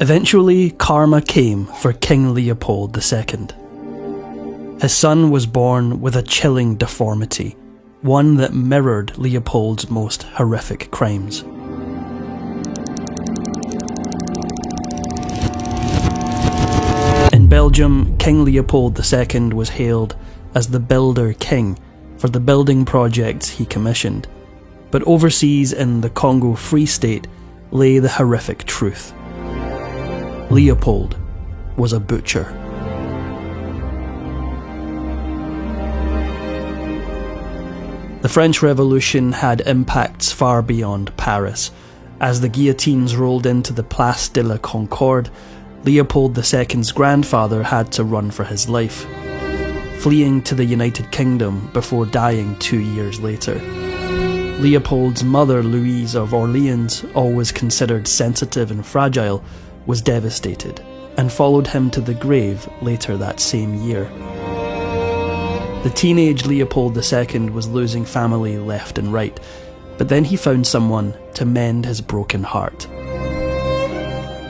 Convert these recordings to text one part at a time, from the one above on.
Eventually, karma came for King Leopold II. His son was born with a chilling deformity, one that mirrored Leopold's most horrific crimes. In Belgium, King Leopold II was hailed as the Builder King for the building projects he commissioned, but overseas in the Congo Free State lay the horrific truth. Leopold was a butcher. The French Revolution had impacts far beyond Paris. As the guillotines rolled into the Place de la Concorde, Leopold II's grandfather had to run for his life, fleeing to the United Kingdom before dying 2 years later. Leopold's mother, Louise of Orleans, always considered sensitive and fragile, was devastated, and followed him to the grave later that same year. The teenage Leopold II was losing family left and right, but then he found someone to mend his broken heart.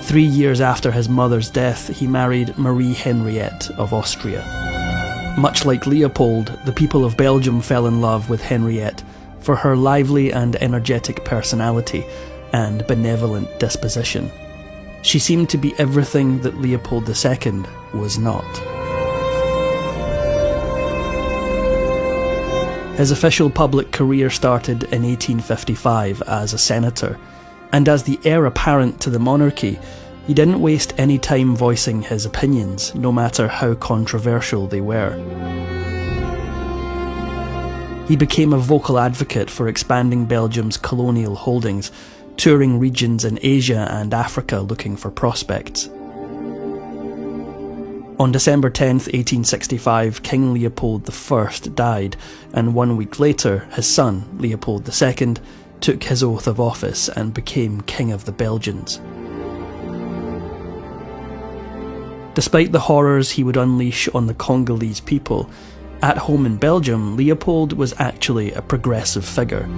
3 years after his mother's death, he married Marie Henriette of Austria. Much like Leopold, the people of Belgium fell in love with Henriette for her lively and energetic personality and benevolent disposition. She seemed to be everything that Leopold II was not. His official public career started in 1855 as a senator, and as the heir apparent to the monarchy, he didn't waste any time voicing his opinions, no matter how controversial they were. He became a vocal advocate for expanding Belgium's colonial holdings, touring regions in Asia and Africa looking for prospects. On December 10th, 1865, King Leopold I died, and 1 week later, his son, Leopold II, took his oath of office and became King of the Belgians. Despite the horrors he would unleash on the Congolese people, at home in Belgium, Leopold was actually a progressive figure.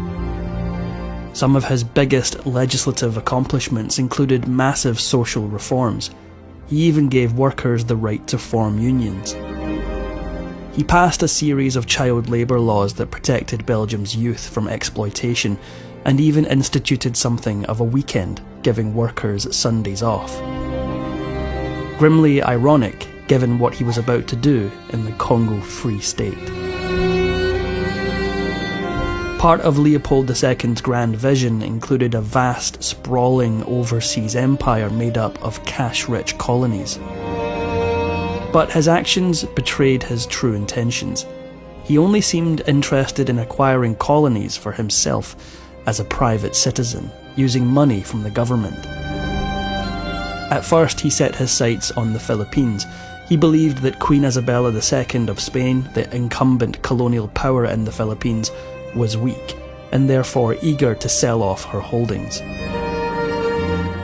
Some of his biggest legislative accomplishments included massive social reforms. He even gave workers the right to form unions. He passed a series of child labour laws that protected Belgium's youth from exploitation, and even instituted something of a weekend, giving workers Sundays off. Grimly ironic, given what he was about to do in the Congo Free State. Part of Leopold II's grand vision included a vast, sprawling overseas empire made up of cash-rich colonies. But his actions betrayed his true intentions. He only seemed interested in acquiring colonies for himself as a private citizen, using money from the government. At first, he set his sights on the Philippines. He believed that Queen Isabella II of Spain, the incumbent colonial power in the Philippines, was weak, and therefore eager to sell off her holdings.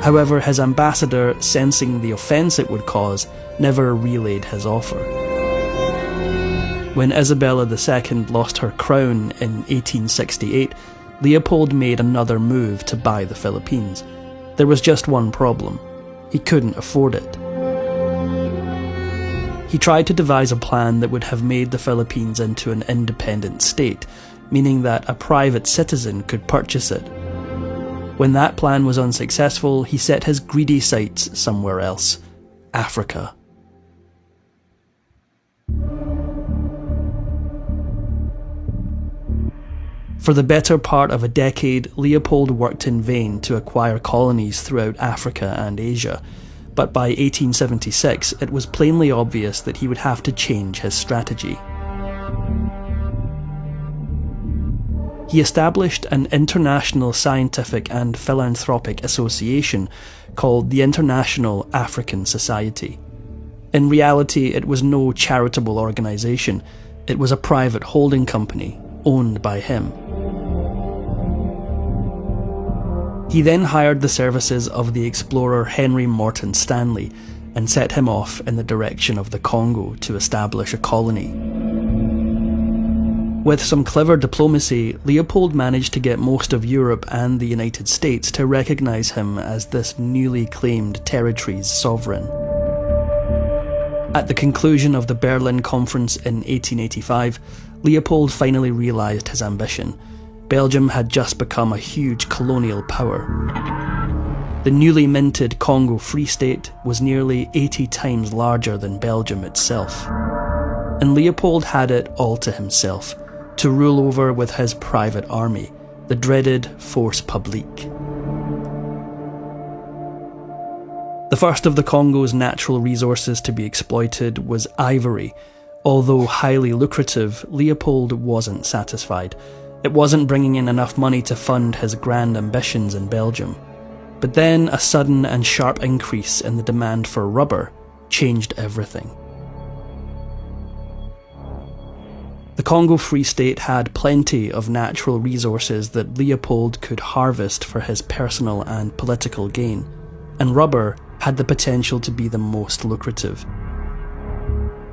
However, his ambassador, sensing the offence it would cause, never relayed his offer. When Isabella II lost her crown in 1868, Leopold made another move to buy the Philippines. There was just one problem: he couldn't afford it. He tried to devise a plan that would have made the Philippines into an independent state, meaning that a private citizen could purchase it. When that plan was unsuccessful, he set his greedy sights somewhere else: Africa. For the better part of a decade, Leopold worked in vain to acquire colonies throughout Africa and Asia, but by 1876 it was plainly obvious that he would have to change his strategy. He established an international scientific and philanthropic association called the International African Society. In reality, it was no charitable organisation. It was a private holding company, owned by him. He then hired the services of the explorer Henry Morton Stanley and set him off in the direction of the Congo to establish a colony. With some clever diplomacy, Leopold managed to get most of Europe and the United States to recognise him as this newly claimed territory's sovereign. At the conclusion of the Berlin Conference in 1885, Leopold finally realised his ambition. Belgium had just become a huge colonial power. The newly minted Congo Free State was nearly 80 times larger than Belgium itself. And Leopold had it all to himself, to rule over with his private army, the dreaded Force Publique. The first of the Congo's natural resources to be exploited was ivory. Although highly lucrative, Leopold wasn't satisfied. It wasn't bringing in enough money to fund his grand ambitions in Belgium. But then a sudden and sharp increase in the demand for rubber changed everything. The Congo Free State had plenty of natural resources that Leopold could harvest for his personal and political gain, and rubber had the potential to be the most lucrative.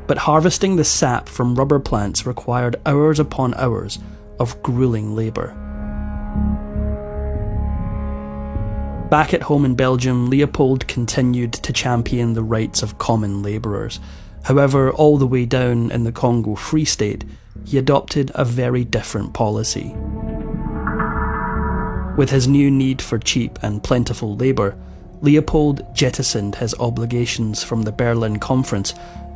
But harvesting the sap from rubber plants required hours upon hours of grueling labour. Back at home in Belgium, Leopold continued to champion the rights of common labourers. However, all the way down in the Congo Free State, he adopted a very different policy. With his new need for cheap and plentiful labour, Leopold jettisoned his obligations from the Berlin Conference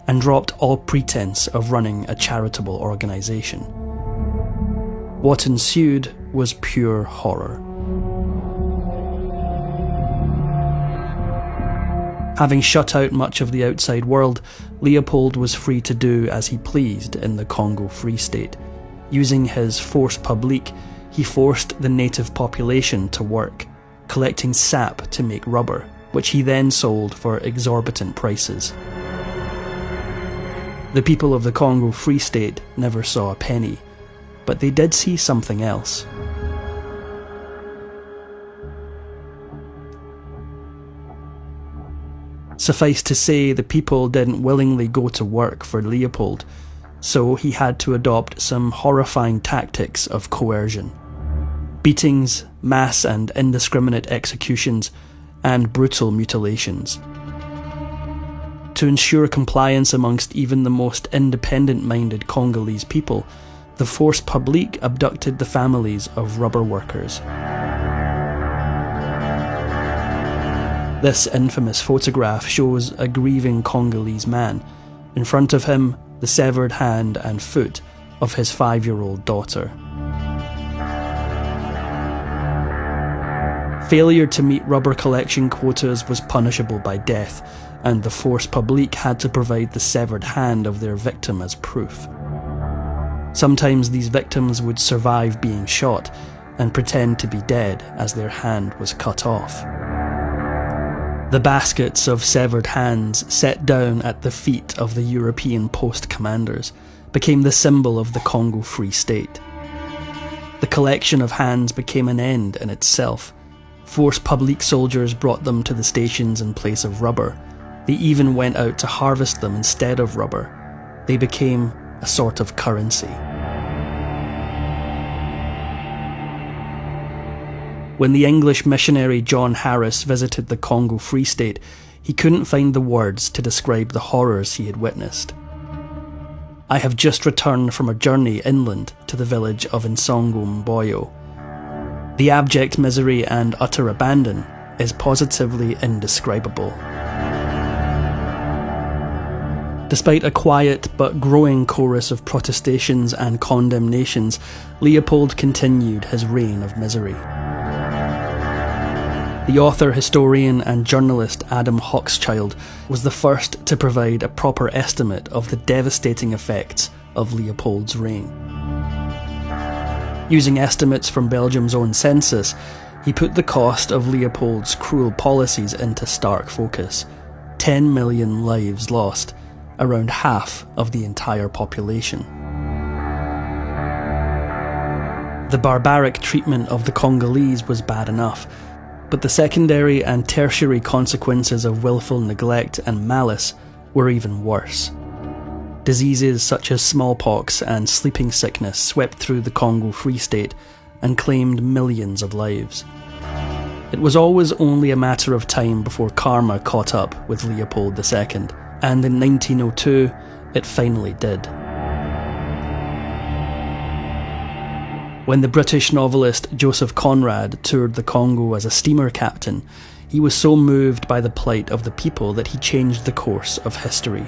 and dropped all pretense of running a charitable organisation. What ensued was pure horror. Having shut out much of the outside world, Leopold was free to do as he pleased in the Congo Free State. Using his Force Publique, he forced the native population to work, collecting sap to make rubber, which he then sold for exorbitant prices. The people of the Congo Free State never saw a penny, but they did see something else. Suffice to say, the people didn't willingly go to work for Leopold, so he had to adopt some horrifying tactics of coercion. Beatings, mass and indiscriminate executions, and brutal mutilations. To ensure compliance amongst even the most independent-minded Congolese people, the Force Publique abducted the families of rubber workers. This infamous photograph shows a grieving Congolese man. In front of him, the severed hand and foot of his 5-year-old daughter. Failure to meet rubber collection quotas was punishable by death, and the Force Publique had to provide the severed hand of their victim as proof. Sometimes these victims would survive being shot and pretend to be dead as their hand was cut off. The baskets of severed hands set down at the feet of the European post commanders became the symbol of the Congo Free State. The collection of hands became an end in itself. Force Publique soldiers brought them to the stations in place of rubber. They even went out to harvest them instead of rubber. They became a sort of currency. When the English missionary John Harris visited the Congo Free State, he couldn't find the words to describe the horrors he had witnessed. I have just returned from a journey inland to the village of Nsongo Mboyo. The abject misery and utter abandon is positively indescribable. Despite a quiet but growing chorus of protestations and condemnations, Leopold continued his reign of misery. The author, historian and journalist Adam Hochschild was the first to provide a proper estimate of the devastating effects of Leopold's reign. Using estimates from Belgium's own census, he put the cost of Leopold's cruel policies into stark focus. 10 million lives lost, around half of the entire population. The barbaric treatment of the Congolese was bad enough, but the secondary and tertiary consequences of willful neglect and malice were even worse. Diseases such as smallpox and sleeping sickness swept through the Congo Free State and claimed millions of lives. It was always only a matter of time before karma caught up with Leopold II, and in 1902 it finally did. When the British novelist Joseph Conrad toured the Congo as a steamer captain, he was so moved by the plight of the people that he changed the course of history.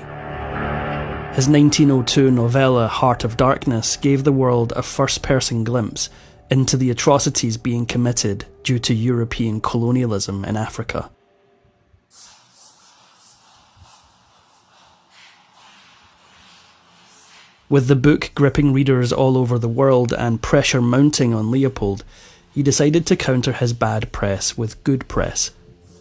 His 1902 novella Heart of Darkness gave the world a first-person glimpse into the atrocities being committed due to European colonialism in Africa. With the book gripping readers all over the world and pressure mounting on Leopold, he decided to counter his bad press with good press.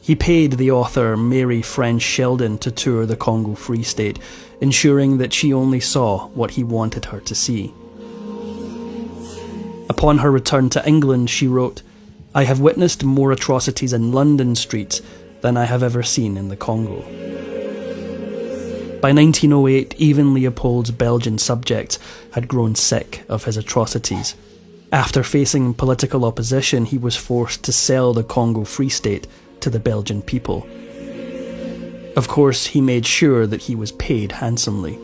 He paid the author Mary French Sheldon to tour the Congo Free State, ensuring that she only saw what he wanted her to see. Upon her return to England, she wrote, "I have witnessed more atrocities in London streets than I have ever seen in the Congo." By 1908, even Leopold's Belgian subjects had grown sick of his atrocities. After facing political opposition, he was forced to sell the Congo Free State to the Belgian people. Of course, he made sure that he was paid handsomely.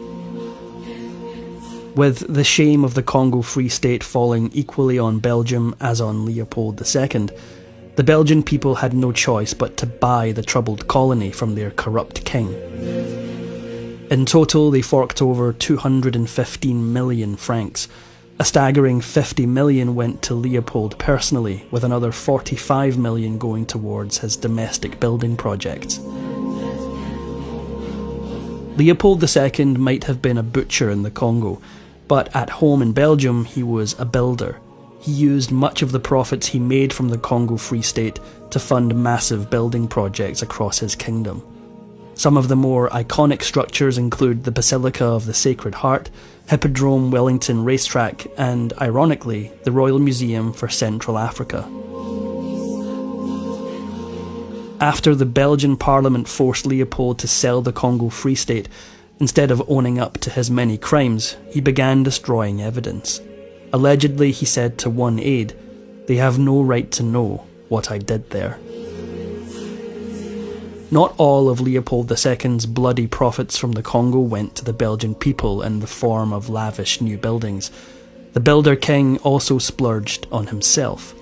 With the shame of the Congo Free State falling equally on Belgium as on Leopold II, the Belgian people had no choice but to buy the troubled colony from their corrupt king. In total, they forked over 215 million francs. A staggering 50 million went to Leopold personally, with another 45 million going towards his domestic building projects. Leopold II might have been a butcher in the Congo, but at home in Belgium he was a builder. He used much of the profits he made from the Congo Free State to fund massive building projects across his kingdom. Some of the more iconic structures include the Basilica of the Sacred Heart, Hippodrome Wellington Racetrack, and, ironically, the Royal Museum for Central Africa. After the Belgian Parliament forced Leopold to sell the Congo Free State, instead of owning up to his many crimes, he began destroying evidence. Allegedly, he said to one aide, "They have no right to know what I did there." Not all of Leopold II's bloody profits from the Congo went to the Belgian people in the form of lavish new buildings. The builder king also splurged on himself.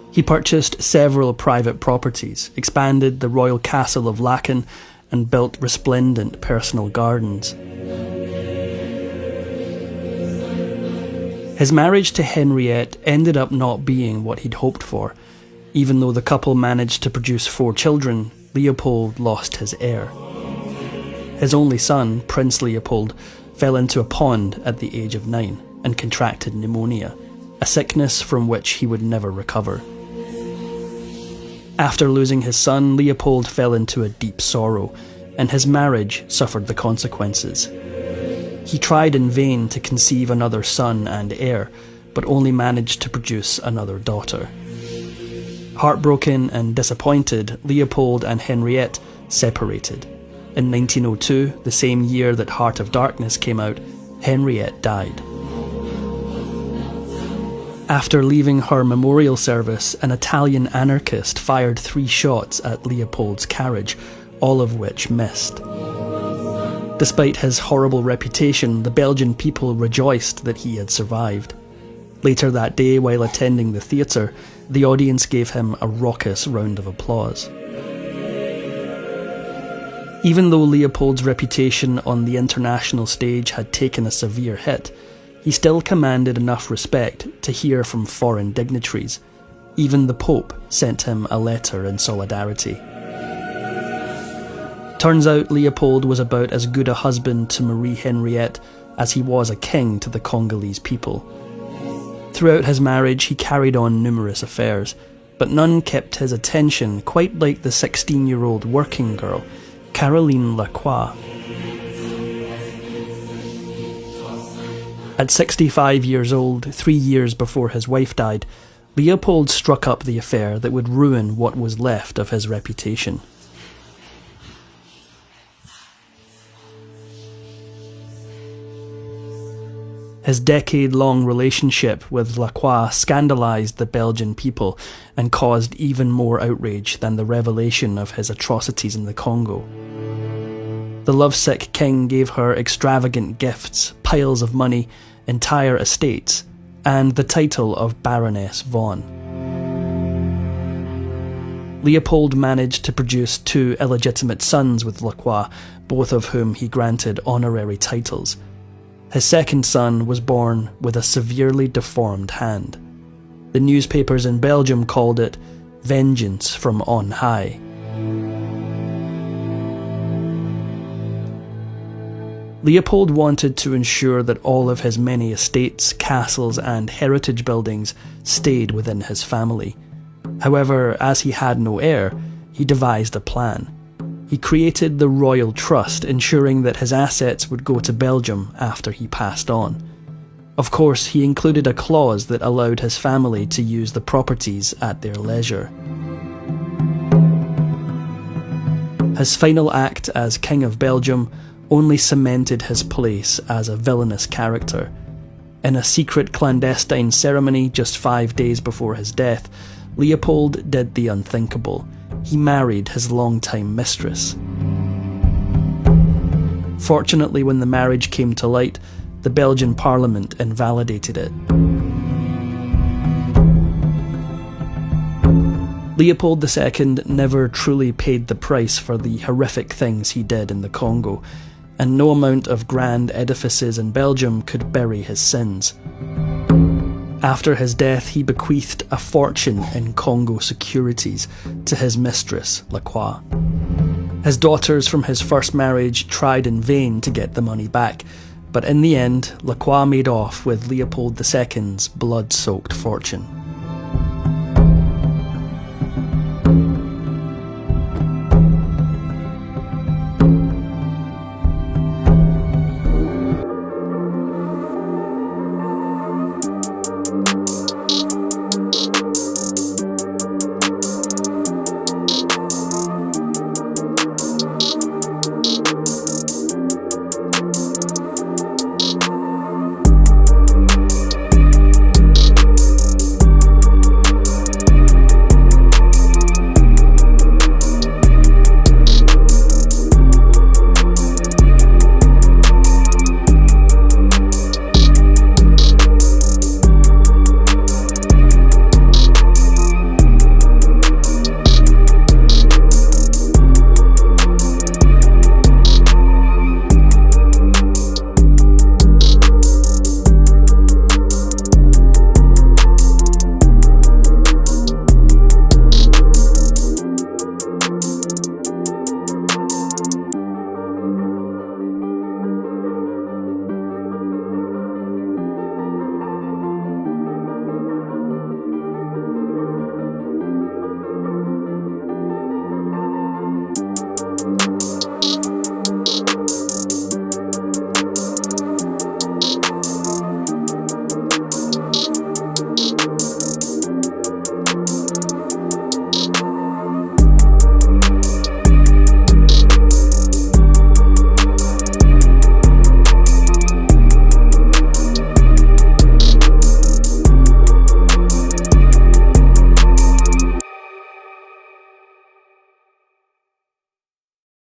He purchased several private properties, expanded the royal castle of Laeken, and built resplendent personal gardens. His marriage to Henriette ended up not being what he'd hoped for. Even though the couple managed to produce 4 children, Leopold lost his heir. His only son, Prince Leopold, fell into a pond at the age of 9 and contracted pneumonia, a sickness from which he would never recover. After losing his son, Leopold fell into a deep sorrow, and his marriage suffered the consequences. He tried in vain to conceive another son and heir, but only managed to produce another daughter. Heartbroken and disappointed, Leopold and Henriette separated. In 1902, the same year that Heart of Darkness came out, Henriette died. After leaving her memorial service, an Italian anarchist fired 3 shots at Leopold's carriage, all of which missed. Despite his horrible reputation, the Belgian people rejoiced that he had survived. Later that day, while attending the theatre, the audience gave him a raucous round of applause. Even though Leopold's reputation on the international stage had taken a severe hit, he still commanded enough respect to hear from foreign dignitaries. Even the Pope sent him a letter in solidarity. Turns out Leopold was about as good a husband to Marie Henriette as he was a king to the Congolese people. Throughout his marriage, he carried on numerous affairs, but none kept his attention quite like the 16-year-old working girl, Caroline Lacroix. At 65 years old, 3 years before his wife died, Leopold struck up the affair that would ruin what was left of his reputation. His decade-long relationship with Lacroix scandalised the Belgian people and caused even more outrage than the revelation of his atrocities in the Congo. The lovesick king gave her extravagant gifts, piles of money, entire estates, and the title of Baroness Vaughan. Leopold managed to produce 2 illegitimate sons with Lacroix, both of whom he granted honorary titles. His second son was born with a severely deformed hand. The newspapers in Belgium called it vengeance from on high. Leopold wanted to ensure that all of his many estates, castles, and heritage buildings stayed within his family. However, as he had no heir, he devised a plan. He created the Royal Trust, ensuring that his assets would go to Belgium after he passed on. Of course, he included a clause that allowed his family to use the properties at their leisure. His final act as King of Belgium only cemented his place as a villainous character. In a secret clandestine ceremony just 5 days before his death, Leopold did the unthinkable. He married his longtime mistress. Fortunately, when the marriage came to light, the Belgian parliament invalidated it. Leopold II never truly paid the price for the horrific things he did in the Congo, and no amount of grand edifices in Belgium could bury his sins. After his death, he bequeathed a fortune in Congo securities to his mistress, Lacroix. His daughters from his first marriage tried in vain to get the money back, but in the end, Lacroix made off with Leopold II's blood-soaked fortune.